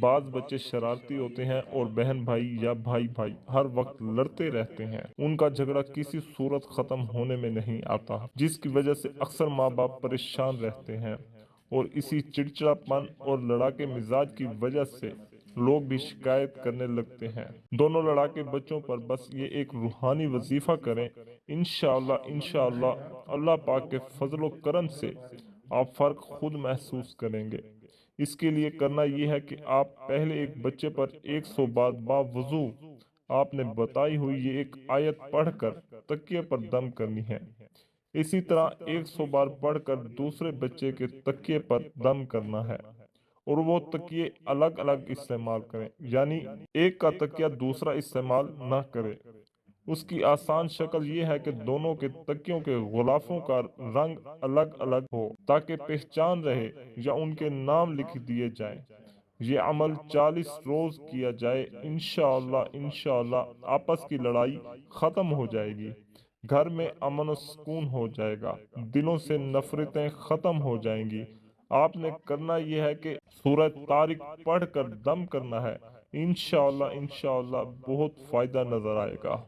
بعض بچے شرارتی ہوتے ہیں اور بہن بھائی یا بھائی بھائی ہر وقت لڑتے رہتے ہیں۔ ان کا جھگڑا کسی صورت ختم ہونے میں نہیں آتا، جس کی وجہ سے اکثر ماں باپ پریشان رہتے ہیں، اور اسی چڑچڑاپن اور لڑاکے مزاج کی وجہ سے لوگ بھی شکایت کرنے لگتے ہیں۔ دونوں لڑاکے بچوں پر بس یہ ایک روحانی وظیفہ کریں، انشاءاللہ اللہ پاک کے فضل و کرم سے آپ فرق خود محسوس کریں گے۔ اس کے لیے کرنا یہ ہے کہ آپ پہلے ایک بچے پر 100 بار باوضو آپ نے بتائی ہوئی یہ ایک آیت پڑھ کر تکیے پر دم کرنی ہے۔ اسی طرح 100 بار پڑھ کر دوسرے بچے کے تکیے پر دم کرنا ہے، اور وہ تکیے الگ الگ استعمال کریں، یعنی ایک کا تکیہ دوسرا استعمال نہ کرے۔ اس کی آسان شکل یہ ہے کہ دونوں کے تکیوں کے غلافوں کا رنگ الگ الگ ہو تاکہ پہچان رہے، یا ان کے نام لکھ دیے جائیں۔ یہ عمل 40 روز کیا جائے، انشاءاللہ آپس کی لڑائی ختم ہو جائے گی، گھر میں امن و سکون ہو جائے گا، دلوں سے نفرتیں ختم ہو جائیں گی۔ آپ نے کرنا یہ ہے کہ سورہ طارق پڑھ کر دم کرنا ہے، انشاءاللہ بہت فائدہ نظر آئے گا۔